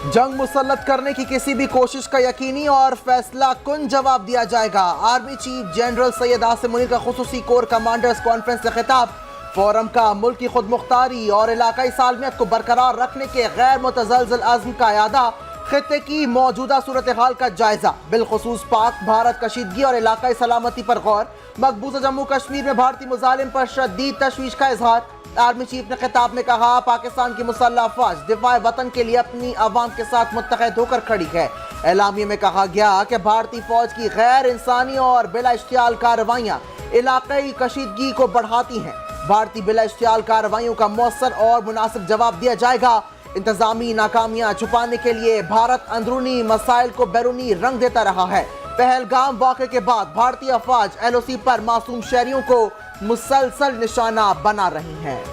जंग मुसल्लत करने की किसी भी कोशिश का यकीनी और फैसला कुन जवाब दिया जाएगा। Army chief general Syed Asim Munir का खुसूसी कोर कमांडर्स कॉन्फ्रेंस से खिताब। फोरम का मुल्क की खुद मुख्तारी और इलाकाई सालमियत को बरकरार रखने के गैर मुतज़लज़ल अज़्म का यादा। खित्ते की मौजूदा सूरत हाल का जायजा, बिलखुसूस पाक भारत कशीदगी और इलाकाई सलामती पर गौर। मकबूजा जम्मू कश्मीर में भारतीय मुजालिम पर शदीद तशवीश का इजहार। आर्मी चीफ ने खिताब में कहा, पाकिस्तान की मुसल्लह अफवाज दिफाए वतन के लिए अपनी आवाम के साथ मुत्तहद होकर खड़ी है। एलामिये में कहा गया कि भारतीय फौज की गैर इंसानी और बिला इश्तियाल कार्रवाइयाँ इलाकाई कशीदगी को बढ़ाती हैं। भारतीय बिला इश्तियाल कार्रवाइयों का मौसर और मुनासिब जवाब दिया जाएगा। इंतजामी नाकामियां छुपाने के लिए भारत अंदरूनी मसाइल को बैरूनी रंग देता रहा है। पहलगाम वाक़े के बाद भारतीय अफवाज LOC पर मासूम शहरियों को मुसलसल निशाना बना रही हैं।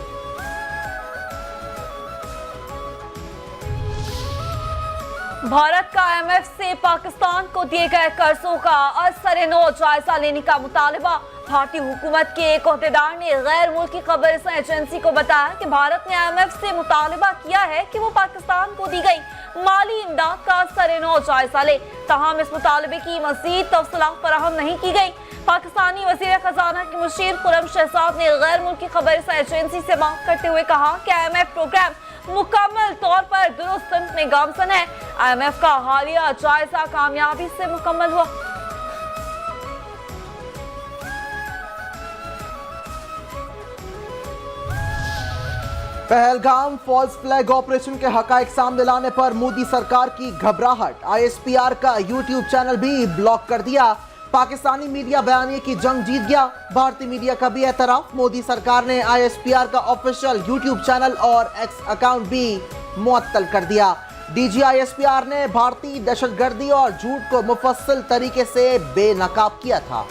भारत का IMF से पाकिस्तान को दिए गए कर्जों का असर-ए-नौ जायजा लेने का मुतालबा। भारतीय हुकूमत के एक ओहदेदार ने गैर मुल्की खबर एजेंसी को बताया कि भारत ने IMF से मुतालबा किया है कि वो पाकिस्तान को दी गई माली इमदाद का असर-ए-नौ जायजा ले। तमाम इस मुतालबे की मजीद तफसीलात फराहम नहीं की गई। पाकिस्तानी वज़ीर खजाना के मुशीर खुर्रम शहजाद ने गैर मुल्की खबर एजेंसी से बात करते हुए कहा कि IMF प्रोग्राम मुकम्मल तौर पर दुरुस्त में गामसन है। IMF का हालिया जायजा कामयाबी से मुकम्मल हुआ। पहलगाम फॉल्स फ्लैग ऑपरेशन के हकाइक सामने लाने पर मोदी सरकार की घबराहट। ISPR का YouTube चैनल भी ब्लॉक कर दिया। पाकिस्तानी मीडिया बयानिए की जंग जीत गया। भारतीय मीडिया का भी एतराफ। मोदी सरकार ने ISPR का ऑफिशियल YouTube चैनल और X अकाउंट भी मुअत्तल कर दिया। DG ISPR ने भारतीय दहशतगर्दी और झूठ को मुफस्सल तरीके से बेनकाब किया था।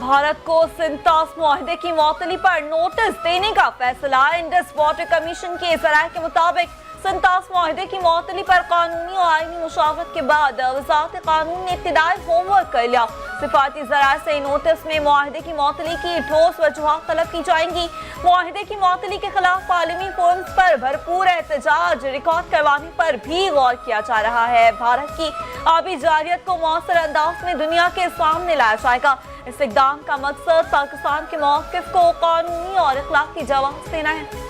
भारत को सिंतास मुआहदे की मुअत्तली पर नोटिस देने का फैसला। इंडस वाटर कमीशन के ज़राए के मुताबिक सिंतास मुआहदे की मुअत्तली पर कानूनी और आईनी मुशावरत के बाद वज़ारत कानून ने इब्तिदाई होमवर्क कर लिया। सिफारती ज़राए से नोटिस में मुआहदे की मुअत्तली की ठोस वजूहात तलब की जाएंगी। मुआहदे की मुअत्तली के खिलाफ आलमी फोरम्स पर भरपूर एहतजाज रिकॉर्ड करवाने पर भी गौर किया जा रहा है। भारत की आबी जारियत को मौसर अंदाज में दुनिया के सामने लाया जाएगा। इस इक़दाम का मकसद पाकिस्तान के मौक़िफ़ को कानूनी और अखलाकी जवाब देना है।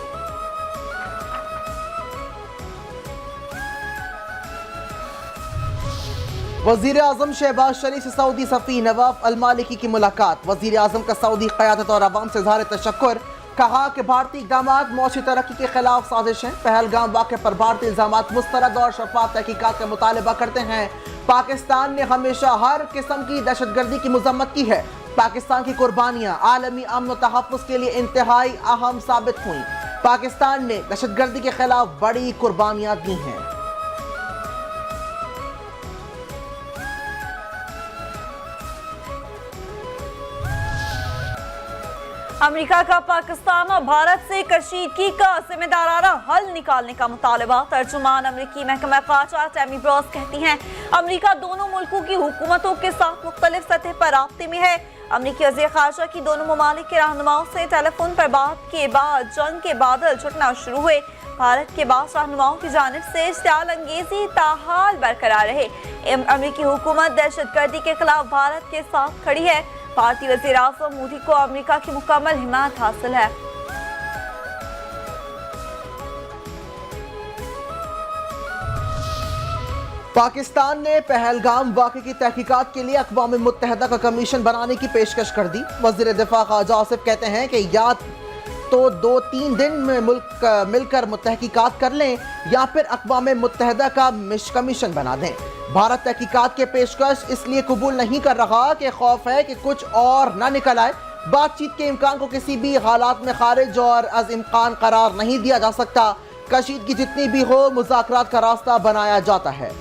वज़ीर आज़म शहबाज शरीफ से सऊदी सफ़ी नवाफ अल मालिकी की मुलाकात। वज़ीर आज़म का सऊदी क़यादत और अवाम से इज़हार तशक्कुर। कहा कि भारतीय इक़दामात मौशी तरक्की के खिलाफ साजिश हैं। पहलगाम वाक़े पर भारतीय इल्ज़ामात मुस्तरद और शफ़ाफ़ तहक़ीक़ात का मुतालबा करते हैं। पाकिस्तान ने हमेशा हर किस्म की दहशतगर्दी की मज़म्मत की है। पाकिस्तान की कुर्बानियाँ आलमी अमन व तहफ़्फ़ुज़ के लिए इंतहाई अहम साबित हुई। पाकिस्तान ने दहशतगर्दी के खिलाफ बड़ी कुर्बानियाँ दी हैं। अमेरिका का पाकिस्तान और भारत से कशीदगी का जिम्मेदाराना हल निकालने का मुतालबा। तर्जुमान अमेरिकी महकमा ख़ारजा टैमी ब्रॉस कहती हैं, अमेरिका दोनों मुल्कों की हुकूमतों के साथ मुख्तलिफ सतह पर राब्ते में है। अमेरिकी वज़ीर ख़ारजा की दोनों ममालिक के रहनुमाओं से टेलीफोन पर बात के बाद जंग के बादल छुटना शुरू हुए। भारत के बाद रहनुमाओं की जानिब से इश्तियाल अंगेज़ी ताहाल बरकरार रहे। अमेरिकी हुकूमत दहशतगर्दी के खिलाफ भारत के साथ खड़ी है। भारतीय वज़ीर आज़म मोदी को अमेरिका की मुकम्मल हिमायत हासिल है। पाकिस्तान ने पहलगाम वाक़े की तहकीकात के लिए अक़वाम मुत्तहदा का कमीशन बनाने की पेशकश कर दी। वज़ीर दिफ़ा ख़ारजा आसिफ कहते हैं कि या तो 2-3 दिन में मुल्क मिलकर तहकीकात कर लें या फिर अक़वाम मुत्तहदा का कमीशन बना दें। भारत तहकीकात के पेशकश इसलिए कबूल नहीं कर रहा कि खौफ है कि कुछ और न निकल आए। बातचीत के इम्कान को किसी भी हालात में खारिज और अज़ इम्कान करार नहीं दिया जा सकता। कशीदगी जितनी भी हो, मुज़ाकरात का रास्ता बनाया जाता है।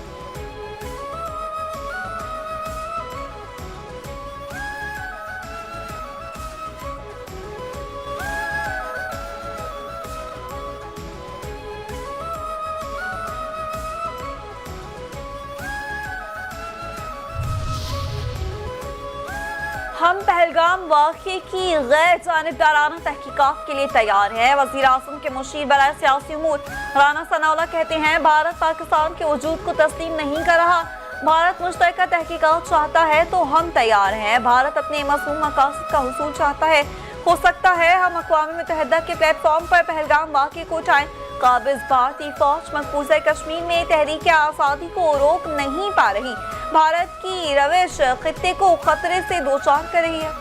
हम पहलगाम वाक़े की गैर जानिबदाराना तहकीकात के लिए तैयार हैं। वज़ीर आज़म के मुशीर बराए सियासी उमूर राना सनाउल्लाह कहते हैं, भारत पाकिस्तान के वजूद को तस्लीम नहीं कर रहा। भारत मुश्तरका तहकीकात चाहता है तो हम तैयार हैं। भारत अपने मासूम मकासद का हुसूल चाहता है। हो सकता है हम अक़वाम मुत्तहिदा के प्लेटफॉर्म पर पहलगाम वाक़े को उठाएं। काबिज़ भारतीय फौज मकबूजा कश्मीर में तहरीक आज़ादी को रोक नहीं पा रही। भारत की रविश खित्ते को खतरे से दोचार कर रही है।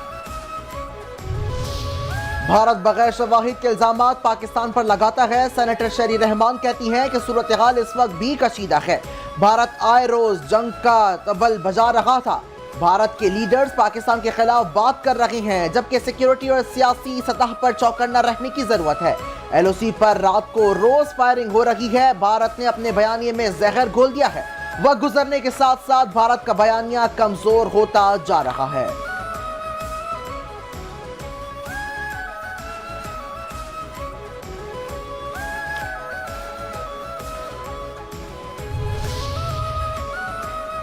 भारत बगैर शवाहिद के इल्जामात पाकिस्तान पर लगाता है। सेनेटर शेरी रहमान कहती हैं कि सूरत हाल इस वक्त भी कशीदा है। भारत आए रोज जंग का तबल बजा रहा था। भारत के लीडर्स पाकिस्तान के खिलाफ बात कर रहे हैं, जबकि सिक्योरिटी और सियासी सतह पर चौकन्ना रहने की जरूरत है। LOC पर रात को रोज फायरिंग हो रही है। भारत ने अपने बयानिए में जहर घोल दिया है। वक्त गुजरने के साथ साथ भारत का बयानिया कमजोर होता जा रहा है।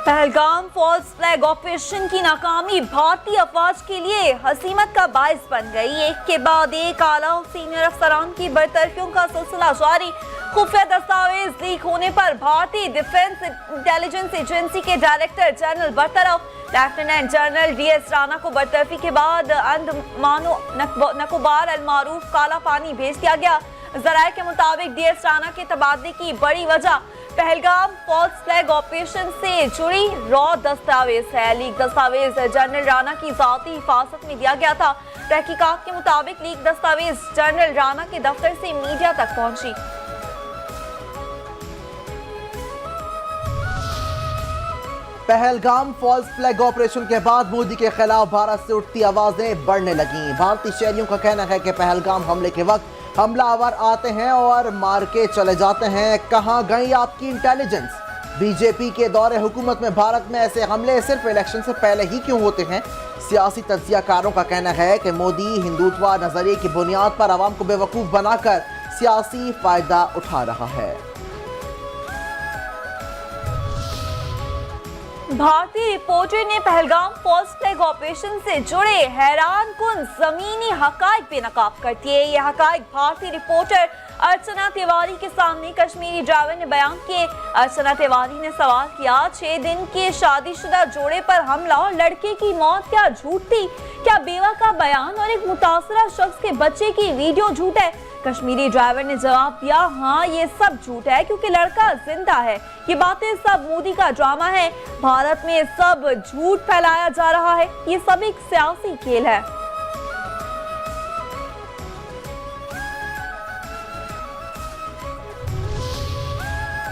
पहलगाम फॉल्स फ्लैग ऑपरेशन की नाकामी भारतीय अफवाज के लिए हसीमत का बायस बन गई। एक के बाद एक आला और सीनियर अफसरान की बरतरफियों का सिलसिला जारी। खुफिया दस्तावेज लीक होने पर भारतीय डिफेंस इंटेलिजेंस एजेंसी के डायरेक्टर जनरल बरतरफ। लेफ्टिनेंट जनरल DS राणा को बरतरफी के बाद अंडमान निकोबार अलमारूफ काला पानी भेज दिया गया। जराये के मुताबिक DS राणा के तबादले की बड़ी वजह पहलगाम फॉल्स फ्लैग ऑपरेशन से जुड़ी रॉ दस्तावेज है। लीक दस्तावेज जनरल राणा की जाती हिफाजत में दिया गया था। तहकीकात के मुताबिक लीक दस्तावेज जनरल राणा के दफ्तर से मीडिया तक पहुंची। पहलगाम फॉल्स फ्लैग ऑपरेशन के बाद मोदी के खिलाफ भारत से उठती आवाजें बढ़ने लगी। भारतीय शहरियों का कहना है कि पहलगाम हमले के वक्त हमलावर आते हैं और मार के चले जाते हैं। कहां गई आपकी इंटेलिजेंस? बीजेपी के दौरे हुकूमत में भारत में ऐसे हमले सिर्फ इलेक्शन से पहले ही क्यों होते हैं? सियासी तज्जियाकारों का कहना है कि मोदी हिंदुत्व नजरिए की बुनियाद पर आवाम को बेवकूफ़ बनाकर सियासी फायदा उठा रहा है। भारतीय रिपोर्टर ने पहलगाम फॉल्स फ्लैग ऑपरेशन से जुड़े हैरान कुन जमीनी हकाइक बेनकाब कर दिए। ये हकाइक भारतीय रिपोर्टर अर्चना तिवारी के सामने कश्मीरी ड्राइवर ने बयान किए। अर्चना तिवारी ने सवाल किया, 6 दिन के शादीशुदा जोड़े पर हमला और लड़के की मौत क्या झूठ थी? क्या बेवा का बयान और एक मुतासरा शख्स के बच्चे की वीडियो झूठ है? कश्मीरी ड्राइवर ने जवाब दिया, हाँ ये सब झूठ है क्योंकि लड़का जिंदा है। ये बातें सब मोदी का ड्रामा है। भारत में सब झूठ फैलाया जा रहा है। ये सब एक सियासी खेल है।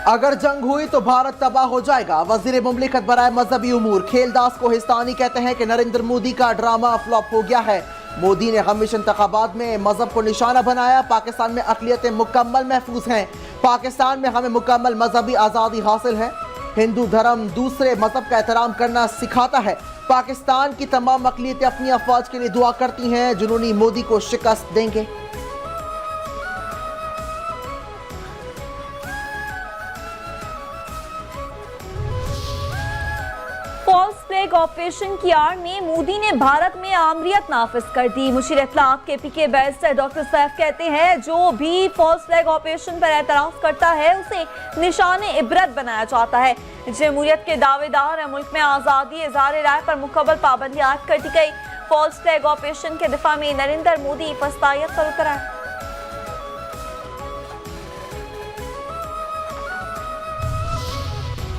अगर जंग हुई तो भारत तबाह हो जाएगा। वजीर मुमलिकत बराए मजहबी उमूर खेलदास कोहिस्तानी कहते हैं कि नरेंद्र मोदी का ड्रामा फ्लॉप हो गया है। मोदी ने हमेशा इंतखाबात में मजहब को निशाना बनाया। पाकिस्तान में अक़लियतें मुकम्मल महफूज हैं। पाकिस्तान में हमें मुकम्मल मजहबी आज़ादी हासिल है। हिंदू धर्म दूसरे मजहब का एहतराम करना सिखाता है। पाकिस्तान की तमाम अक़लियतें अपनी अफवाज के लिए दुआ करती हैं, जिन्होंने मोदी को शिकस्त देंगे। फॉल्स फ्लैग ऑपरेशन की आड़ में मोदी ने भारत में आमरीत नाफिज कर दी। मुशीर इत्तलात KPK बैरिस्टर डॉक्टर सैफ कहते हैं, जो भी फॉल्स फ्लैग ऑपरेशन पर एतराज करता है उसे निशाने इबरत बनाया जाता है। जमहूरियत के दावेदार है। मुल्क में आज़ादी इज़हार राय पर मुकम्मल पाबंदी आयद कर दी गई। फॉल्स फ्लैग ऑपरेशन के दिफा में नरेंद्र मोदी फस्तायत पर उतर आए।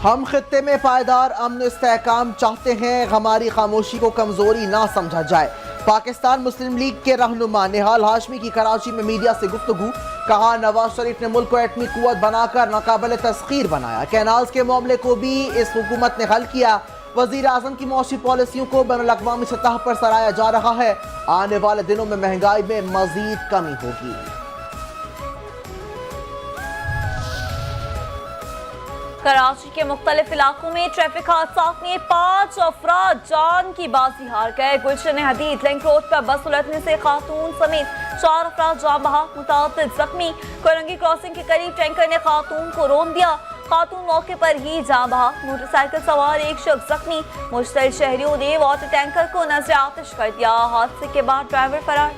हम खित्ते में पायदार अमन इस्तेहकाम चाहते हैं। हमारी खामोशी को कमजोरी ना समझा जाए। पाकिस्तान मुस्लिम लीग के रहनुमा निहाल हाशमी की कराची में मीडिया से गुफ्तगू। कहा, नवाज शरीफ ने मुल्क को एटमी कुव्वत बनाकर नाकाबिल तस्खीर बनाया। कैनाल्स के मामले को भी इस हुकूमत ने हल किया। वजीर आजम की मौशी पॉलिसियों को बैनुल-अक़वामी सतह पर सराहा जा रहा है। आने वाले दिनों में महंगाई में मजीद कमी होगी। कराची के मुख्तलिफ इलाकों में ट्रैफिक हादसा में 5 अफराद जान की बाजी हार गए। गुलशन हदीद लिंक रोड पर बस उलटने से खातून समेत 4 अफराद जान बहक, मुतादिद जख्मी। कोरंगी क्रॉसिंग के करीब टैंकर ने खातून को रोन दिया। खातून मौके पर ही जाँ बहक। मोटरसाइकिल सवार एक शख्स जख्मी। मुश्तल शहरियों ने वाटर टैंकर को नजर आतिश कर दिया। हादसे के बाद ड्राइवर फरार।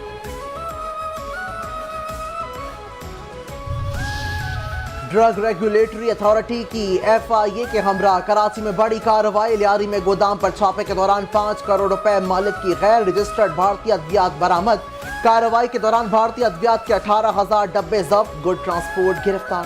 ड्रग रेगुलेटरी अथॉरिटी की FIA के हमरा कराची में बड़ी कार्रवाई। लियारी में गोदाम पर छापे के दौरान 5 करोड़ रुपए मालिक की गैर रजिस्टर्ड भारतीय अद्वियात बरामद। कार्रवाई के दौरान भारतीय अद्वियात के 18,000 डब्बे जब्त। गुड ट्रांसपोर्ट गिरफ्तार।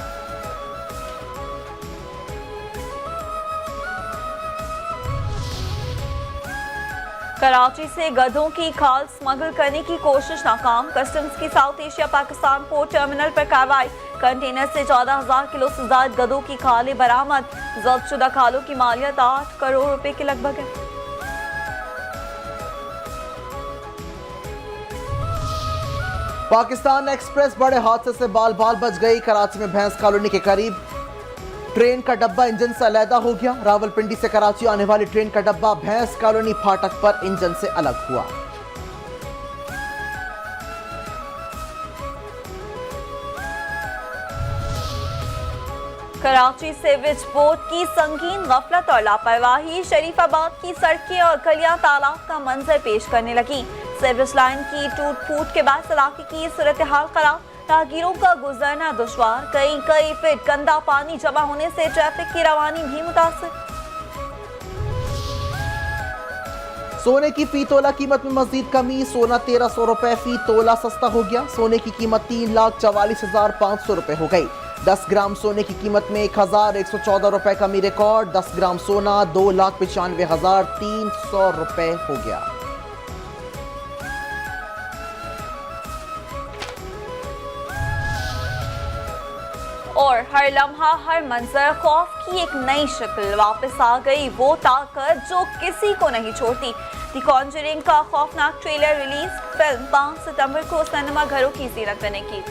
कराची से गधों की खाल स्मगल करने की कोशिश नाकाम। कस्टम्स की south Asia Pakistan port terminal पर कार्रवाई। कंटेनर से 14,000 किलो से ज्यादा गधों की खालें बरामद। जब्तशुदा खालों की मालियत 8 करोड़ रुपए के लगभग है। पाकिस्तान एक्सप्रेस बड़े हादसे से बाल बाल बच गई। कराची में भैंस कॉलोनी के करीब ट्रेन का डब्बा इंजन से अलहदा हो गया। रावलपिंडी से कराची आने वाली ट्रेन का डब्बा भैंस कॉलोनी फाटक पर इंजन से अलग हुआ। कराची सीवेज बोर्ड की संगीन गफलत और लापरवाही। शरीफाबाद की सड़कें और गलियां तालाब का मंजर पेश करने लगी। सीवेज लाइन की टूट फूट के बाद इलाके की सूरत हाल खराब। राहगीरों का गुजरना दुश्वार। कई फीट गंदा पानी जमा होने से ट्रैफिक की रवानी भी मुतासिर। सोने की फी तोला कीमत में मजीद कमी। सोना 1300 रुपए फी तोला सस्ता हो गया। सोने की कीमत 3,44,500 रुपए हो गई। 10 ग्राम सोने की कीमत में 1,114 रुपए कमी रिकॉर्ड। 10 ग्राम सोना 2,95,300 रुपए हो गया। और हर लम्हा हर मंजर खौफ की एक नई शक्ल। वापस आ गई वो ताकत जो किसी को नहीं छोड़ती। द कॉन्जरिंग का खौफनाक ट्रेलर रिलीज। फिल्म 5 सितंबर को सिनेमा घरों की जीनत बनेगी।